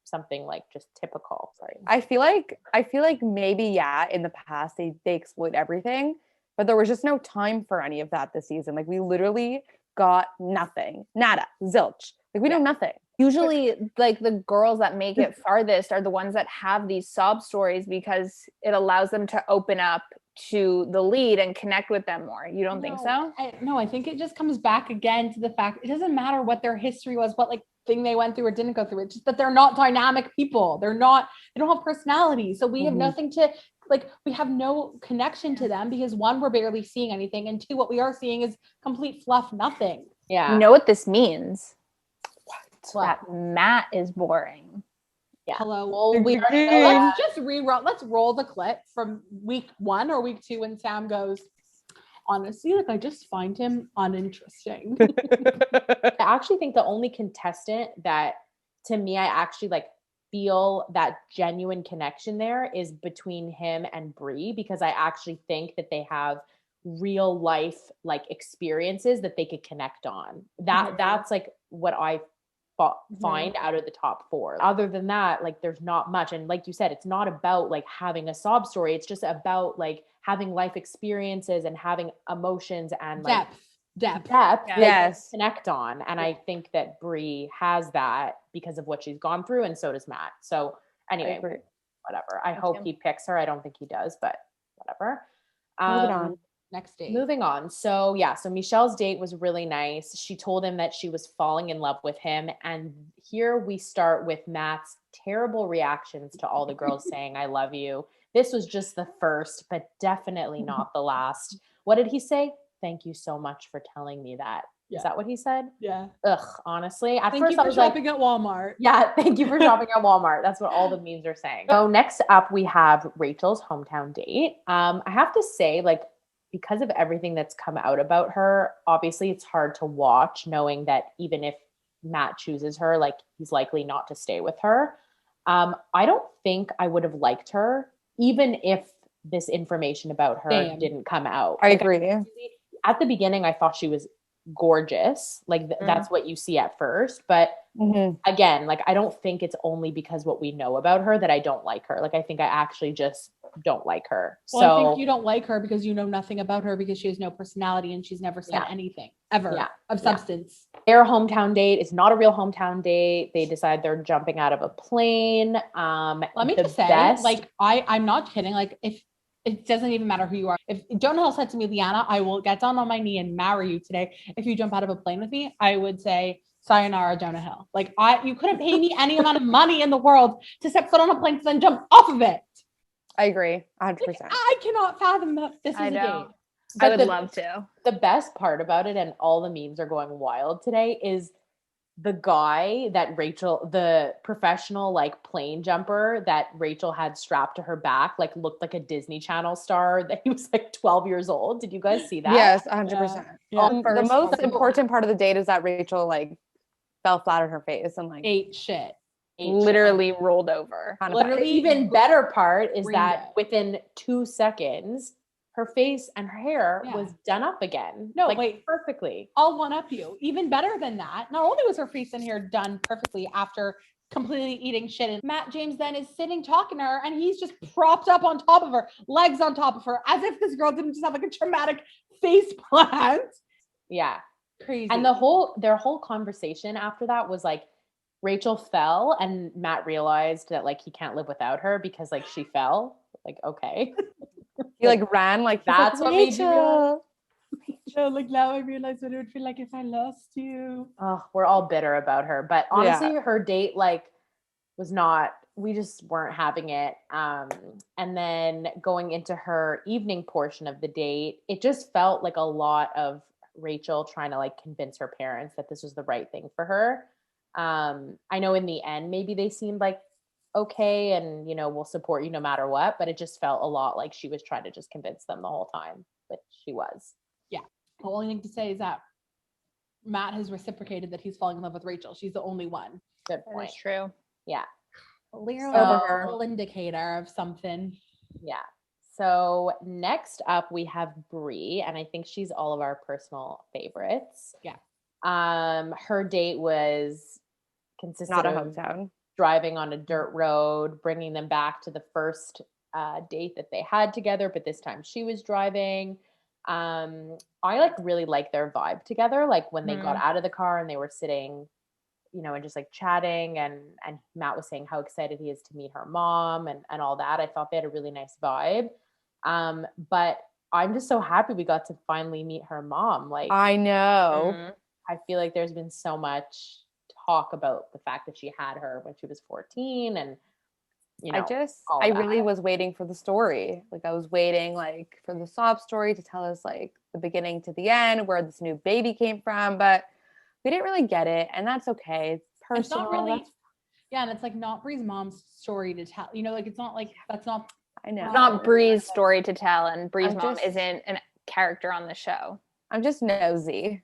something like just typical. Sorry. I feel like maybe in the past they exploit everything, but there was just no time for any of that this season. Like we literally got nothing, nada, zilch. Like we know nothing. Usually like the girls that make it farthest are the ones that have these sob stories, because it allows them to open up to the lead and connect with them more. You don't think so? I think it just comes back again to the fact it doesn't matter what their history was, what like thing they went through or didn't go through. It's just that they're not dynamic people. They don't have personality. So we have nothing to like, we have no connection to them, because one, we're barely seeing anything, and two, what we are seeing is complete fluff, nothing. Yeah. You know what this means? What? That Matt is boring. Yeah. Hello. Well, we already know that. Let's just reroll. Let's roll the clip from week 1 or week 2 when Sam goes, honestly, like I just find him uninteresting. I actually think the only contestant that, to me, I actually like feel that genuine connection there is between him and Bree, because I actually think that they have real life like experiences that they could connect on. That's like what I find out of the top 4. Other than that, like there's not much. And like you said, it's not about like having a sob story. It's just about like having life experiences and having emotions and like depth yes, connect on. And I think that Bree has that because of what she's gone through, and so does Matt. So anyway, whatever. I hope he picks her. I don't think he does, but whatever. Moving on. next date. Moving on. So Michelle's date was really nice. She told him that she was falling in love with him. And here we start with Matt's terrible reactions to all the girls saying, I love you. This was just the first, but definitely not the last. What did he say? Thank you so much for telling me that. Yeah. Is that what he said? Yeah. Ugh, honestly. At Thank first you for I was like, shopping at Walmart. yeah, thank you for shopping at Walmart. That's what all the memes are saying. So next up, we have Rachel's hometown date. I have to say, like, because of everything that's come out about her, obviously it's hard to watch knowing that even if Matt chooses her, like, he's likely not to stay with her. I don't think I would have liked her, even if this information about her didn't come out. I agree. At the beginning, I thought she was gorgeous. Like that's what you see at first. But again, like, I don't think it's only because what we know about her that I don't like her. Like, I think I actually just don't like her. Well, so I think you don't like her because you know nothing about her, because she has no personality and she's never said anything ever of substance. Their hometown date is not a real hometown date. They decide they're jumping out of a plane. Let me just say, like, I'm not kidding. Like, if it doesn't even matter who you are. If Jonah Hill said to me, Lianna, I will get down on my knee and marry you today if you jump out of a plane with me, I would say, sayonara, Jonah Hill. Like, you couldn't pay me any amount of money in the world to step foot on a plane to then jump off of it. I agree, 100%. Like, I cannot fathom that this is a date. I would love to. The best part about it, and all the memes are going wild today, is the guy that Rachel, the professional like plane jumper that Rachel had strapped to her back, like looked like a Disney Channel star that he was like 12 years old. Did you guys see that? Yes, 100%. Yeah. The most important part of the date is that Rachel like fell flat on her face and like ate shit. Literally rolled over. Literally, the even better part is that within 2 seconds, her face and her hair was done up again. No, like, wait. perfectly. I'll one up you. Even better than that. Not only was her face and hair done perfectly after completely eating shit, and Matt James then is sitting talking to her and he's just propped up on top of her, legs on top of her, as if this girl didn't just have like a traumatic face plant. Yeah. Crazy. And their whole conversation after that was like, Rachel fell and Matt realized that like he can't live without her because like she fell. Like, okay. He like ran like that's like, what made you realize. So like now I realize what it would feel like if I lost you. Oh, we're all bitter about her. But honestly, her date like was not, we just weren't having it. And then going into her evening portion of the date, it just felt like a lot of Rachel trying to like convince her parents that this was the right thing for her. I know in the end, maybe they seemed like okay and, you know, we'll support you no matter what, but it just felt a lot like she was trying to just convince them the whole time, but she was. Yeah. The only thing to say is that Matt has reciprocated that he's falling in love with Rachel. She's the only one. Good point. That's true. Yeah. Clearly So- a little indicator of something. Yeah. So next up we have Bree, and I think she's all of our personal favorites. Yeah. Her date was consistent not a of hometown. driving on a dirt road, bringing them back to the first date that they had together, but this time she was driving. I like really like their vibe together. Like when they got out of the car and they were sitting, you know, and just like chatting, and Matt was saying how excited he is to meet her mom and all that. I thought they had a really nice vibe. But I'm just so happy we got to finally meet her mom. Like, I know. I feel like there's been so much talk about the fact that she had her when she was 14, and you know, I really was waiting for the story. Like I was waiting like for the sob story to tell us like the beginning to the end, where this new baby came from, but we didn't really get it, and that's okay. It's personal. It's not really, and it's like not Bree's mom's story to tell. You know, like it's not like that's not. I know. It's not Bree's story to tell, and Bree's mom isn't a character on the show. I'm just nosy.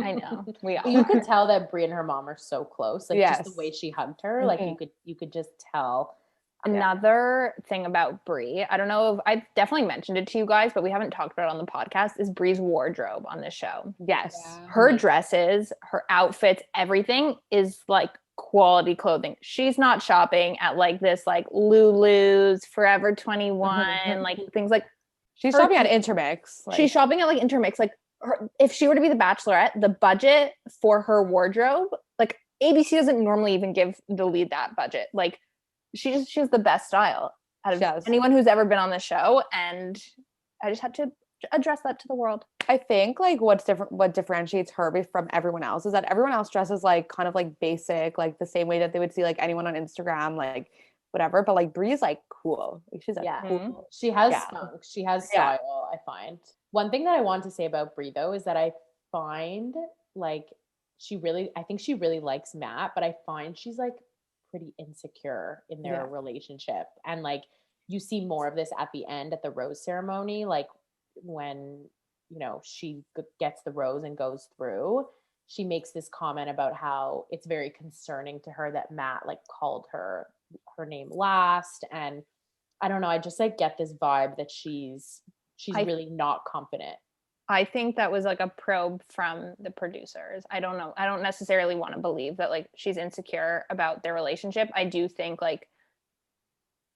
I know. We are. You could tell that Bree and her mom are so close. Like just the Yes. way she hugged her, like you could just tell. Another thing about Bree, I don't know if I've definitely mentioned it to you guys, but we haven't talked about it on the podcast, is Bree's wardrobe on this show. Yes. Yeah. Her dresses, her outfits, everything is like quality clothing. She's not shopping at like this like Lulu's, Forever 21, like things like She's shopping at Intermix. Like, she's shopping at like Intermix. Like if she were to be the Bachelorette, the budget for her wardrobe, like ABC doesn't normally even give the lead that budget. Like she has the best style out of anyone who's ever been on the show, and I just had to address that to the world. I think like what differentiates her from everyone else is that everyone else dresses like kind of like basic, like the same way that they would see like anyone on Instagram, like whatever. But like Bree is like cool. Like she's like cool. She has Yeah. spunk. She has style, I find. One thing that I want to say about Bree though is that I find like I think she really likes Matt, but I find she's like pretty insecure in their relationship. And like you see more of this at the end at the rose ceremony, like when you know she gets the rose and goes through, she makes this comment about how it's very concerning to her that Matt like called her name last. And I don't know, I just like get this vibe that she's really not confident. I think that was like a probe from the producers. I don't know. I don't necessarily want to believe that like she's insecure about their relationship. I do think like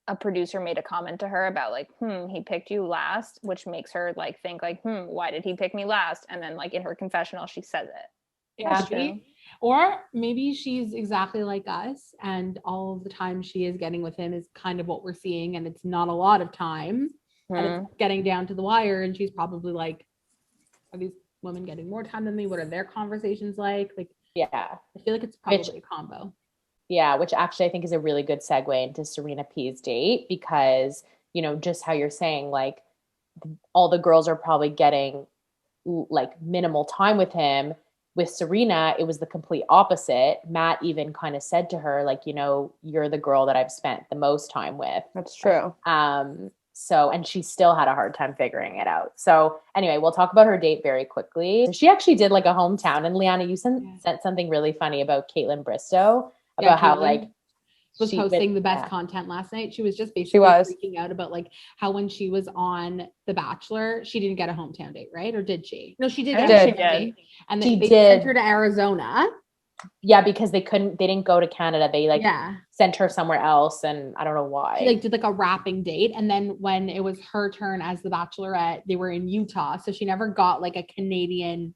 a producer made a comment to her about like, he picked you last, which makes her like think like, why did he pick me last? And then like in her confessional, she says it. Yeah. Or maybe she's exactly like us and all of the time she is getting with him is kind of what we're seeing, and it's not a lot of time. And it's getting down to the wire, and she's probably like, are these women getting more time than me? What are their conversations like? Like, I feel like it's probably a combo. Yeah, which actually I think is a really good segue into Serena P's date, because, you know, just how you're saying, like, all the girls are probably getting like minimal time with him. With Serena, it was the complete opposite. Matt even kind of said to her, like, you know, you're the girl that I've spent the most time with. That's true. So, and she still had a hard time figuring it out. So anyway, we'll talk about her date very quickly. She actually did like a hometown, and Lianna, you sent something really funny about Caitlin Bristow, about how like was posting the best content last night. She was just basically freaking out about like how when she was on The Bachelor, she didn't get a hometown date, right? Or did she? No, she did. And they sent her to Arizona. Yeah, because they didn't go to Canada. They like sent her somewhere else, and I don't know why. She like did like a wrapping date, and then when it was her turn as the Bachelorette, they were in Utah, so she never got like a Canadian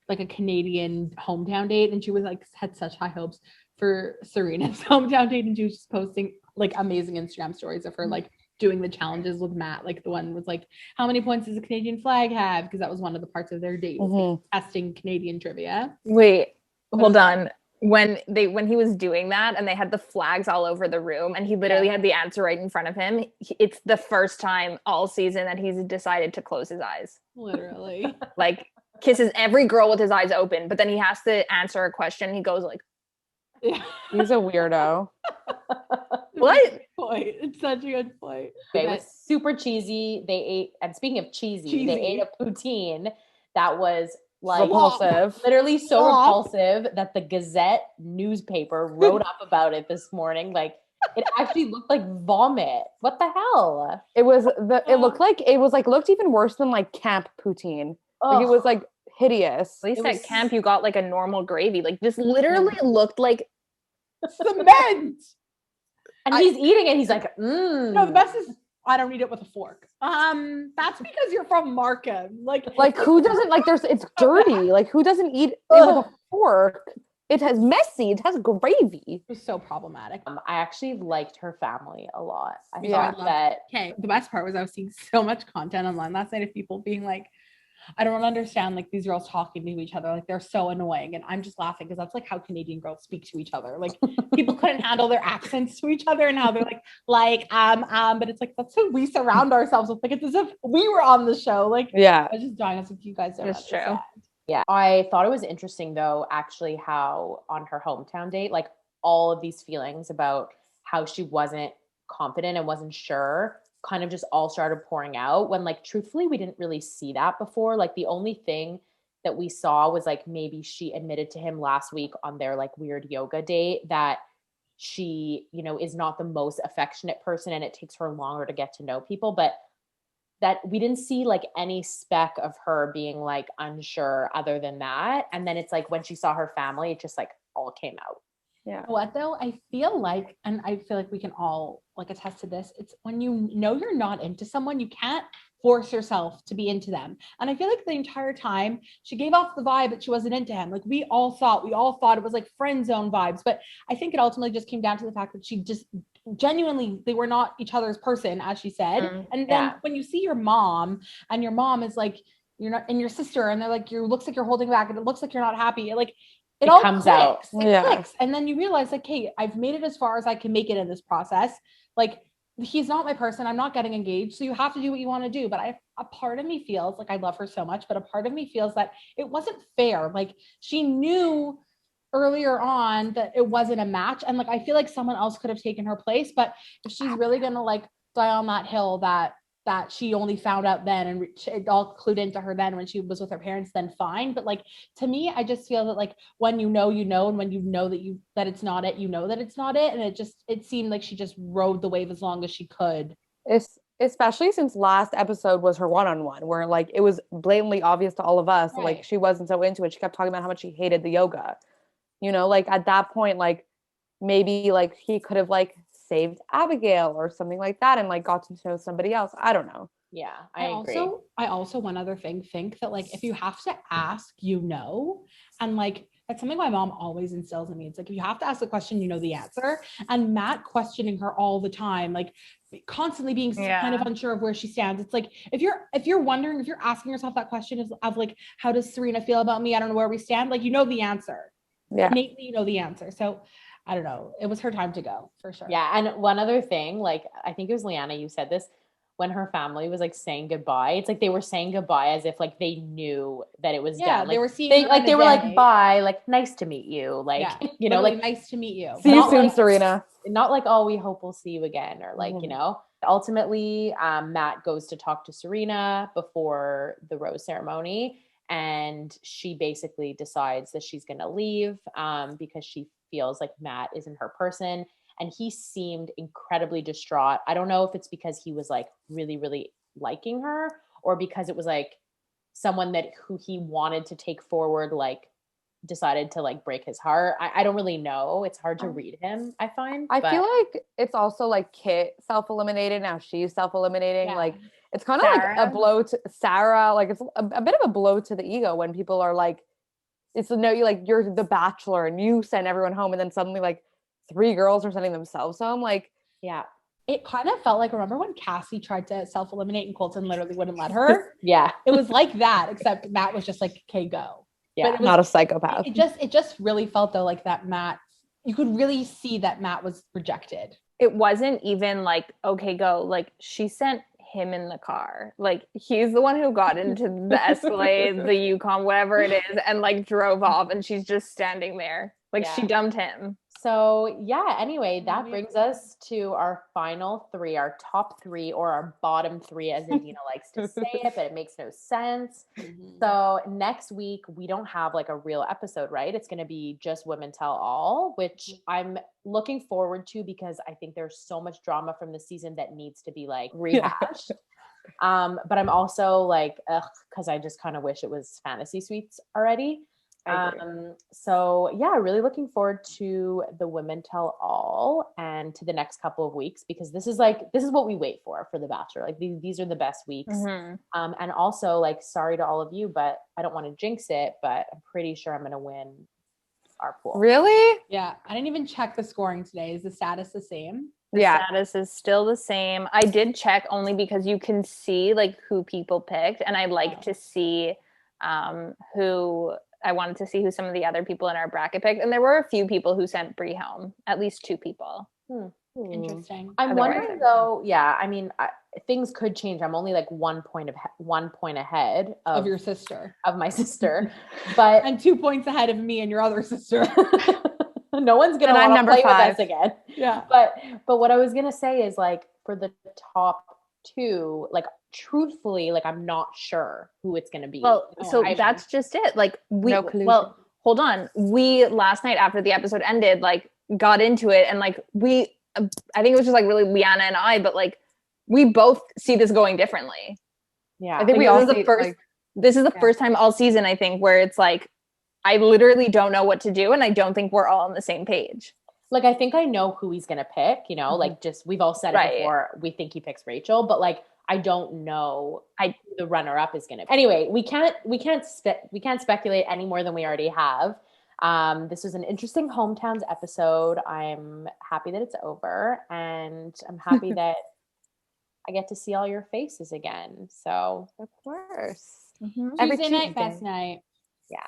hometown date, and she was like had such high hopes for Serena's hometown date, and she was just posting like amazing Instagram stories of her like doing the challenges with Matt. Like the one was like, how many points does a Canadian flag have? Because that was one of the parts of their date, was like, testing Canadian trivia. Wait. Hold on. When he was doing that and they had the flags all over the room and he literally had the answer right in front of him, it's the first time all season that he's decided to close his eyes. Literally. Like kisses every girl with his eyes open, but then he has to answer a question. He goes like, he's a weirdo. What? It's such a good point. It was super cheesy. They ate, and speaking of cheesy. They ate a poutine that was like repulsive, literally so repulsive that the Gazette newspaper wrote up about it this morning. Like it actually looked like vomit. What the hell? It looked even worse than like camp poutine. Like it was like hideous. At least at camp you got like a normal gravy. Like this literally looked like cement. And he's eating it. He's like, No, the best is I don't eat it with a fork. That's because you're from Markham. Like who doesn't like? It's dirty. Like who doesn't eat it with a fork? It has messy. It has gravy. It was so problematic. I actually liked her family a lot. I thought that. Okay, the best part was I was seeing so much content online last night of people being like, I don't understand like these girls talking to each other, like they're so annoying, and I'm just laughing because that's like how Canadian girls speak to each other. Like people couldn't handle their accents to each other and how they're like but it's like that's who we surround ourselves with. Like it's as if we were on the show. Like I was just dying. I was like, you guys don't It's true. Yeah, I thought it was interesting though, actually, how on her hometown date, like all of these feelings about how she wasn't confident and wasn't sure kind of just all started pouring out when like truthfully we didn't really see that before. Like the only thing that we saw was like maybe she admitted to him last week on their like weird yoga date that she, you know, is not the most affectionate person and it takes her longer to get to know people, but that we didn't see like any speck of her being like unsure other than that. And then it's like when she saw her family, it just like all came out. Yeah. What though? I feel like, and I feel like we can all like attest to this. It's when you know you're not into someone, you can't force yourself to be into them. And I feel like the entire time she gave off the vibe that she wasn't into him. Like we all thought it was like friend zone vibes. But I think it ultimately just came down to the fact that she just genuinely, they were not each other's person, as she said. And then when you see your mom and your mom is like, you're not, and your sister, and they're like, you looks like you're holding back and it looks like you're not happy. Like it all comes clicks. out. It clicks. And then you realize like, hey, I've made it as far as I can make it in this process. Like he's not my person. I'm not getting engaged. So you have to do what you want to do. But a part of me feels like I love her so much, but a part of me feels that it wasn't fair. Like she knew earlier on that it wasn't a match. And like, I feel like someone else could have taken her place, but if she's really going to like die on that hill that she only found out then and it all clued into her then when she was with her parents, then fine. But like, to me, I just feel that like when you know, and when you know that it's not it, you know that it's not it. And it seemed like she just rode the wave as long as she could. Especially since last episode was her one-on-one where like, it was blatantly obvious to all of us. Right. Like she wasn't so into it. She kept talking about how much she hated the yoga, you know, like at that point, like maybe like he could have like saved Abigail or something like that and like got to know somebody else. I don't know. Yeah, I agree. I also one other thing think that like if you have to ask, you know, and like that's something my mom always instills in me. It's like if you have to ask the question, you know the answer. And Matt questioning her all the time, like constantly being kind of unsure of where she stands. It's like if you're wondering, if you're asking yourself that question of like, how does Serena feel about me? I don't know where we stand. Like you know the answer. Yeah, innately you know the answer. So I don't know. It was her time to go for sure. Yeah. And one other thing, like, I think it was Lianna, you said this, when her family was like saying goodbye, it's like they were saying goodbye as if like they knew that it was done. Like, they were seeing they were like, bye, like, nice to meet you. Like, you know, like, nice to meet you. See you soon, Serena. Not like, oh, we hope we'll see you again. Or like, you know, ultimately, Matt goes to talk to Serena before the rose ceremony. And she basically decides that she's going to leave because she feels like Matt isn't her person. And he seemed incredibly distraught. I don't know if it's because he was like really, really liking her or because it was like someone who he wanted to take forward, like decided to like break his heart. I don't really know. It's hard to read him, I find. I feel like it's also like Kit self-eliminated. Now she's self-eliminating. Like it's kind of like a blow to Sarah. Like it's a bit of a blow to the ego when people are like, it's no, you're the Bachelor and you send everyone home and then suddenly like 3 girls are sending themselves home. Like, yeah, it kind of felt like, remember when Cassie tried to self-eliminate and Colton literally wouldn't let her? Yeah. It was like that, except Matt was just like, okay, go. Yeah. But it was, not a psychopath. It just really felt though like that Matt, you could really see that Matt was rejected. It wasn't even like, okay, go. Like she sent him in the car. Like he's the one who got into the Escalade, the Yukon, whatever it is, and like drove off and she's just standing there. Like she dumped him. So yeah, anyway, that brings us to our final 3, our top 3 or our bottom 3 as Adina likes to say it, but it makes no sense. So next week we don't have like a real episode, right? It's going to be just Women Tell All, which I'm looking forward to because I think there's so much drama from the season that needs to be like rehashed. But I'm also like, because I just kind of wish it was Fantasy Suites already. So yeah, really looking forward to the Women Tell All and to the next couple of weeks because this is what we wait for The Bachelor. Like these are the best weeks. And also like, sorry to all of you, but I don't want to jinx it, but I'm pretty sure I'm going to win our pool. Really? Yeah. I didn't even check the scoring today. Is the status the same? The status is still the same. I did check only because you can see like who people picked and I like to see I wanted to see who some of the other people in our bracket picked. And there were a few people who sent Bree home, at least 2 people. Interesting. I'm wondering though, I mean, things could change. I'm only like 1 point ahead of your sister, of my sister, but and 2 points ahead of me and your other sister. No one's going to want to play 5 with us again. Yeah. But what I was going to say is like for the top 2, like truthfully, like I'm not sure who it's going to be. Well, that's just it. Like well, hold on. We last night after the episode ended, like got into it and like I think it was just like really Lianna and I, but like we both see this going differently. Yeah. I think this is the first time all season, I think, where it's like, I literally don't know what to do. And I don't think we're all on the same page. Like, I think I know who he's going to pick, you know, like just, we've all said it before. We think he picks Rachel, but like, I don't know who the runner up is going to be. Anyway, we can't speculate any more than we already have. This was an interesting hometowns episode. I'm happy that it's over, and I'm happy that I get to see all your faces again. So, Of course. every Tuesday night, best Tuesday. night. Yeah.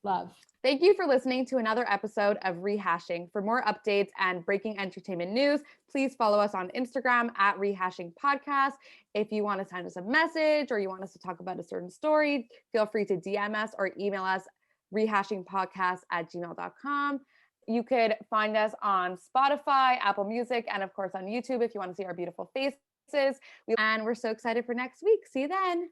Love. Thank you for listening to another episode of Rehashing. For more updates and breaking entertainment news, please follow us on Instagram at Rehashing Podcast. If you want to send us a message or you want us to talk about a certain story, feel free to DM us or email us rehashingpodcast@gmail.com. You could find us on Spotify, Apple Music, and of course on YouTube if you want to see our beautiful faces. And we're so excited for next week. See you then.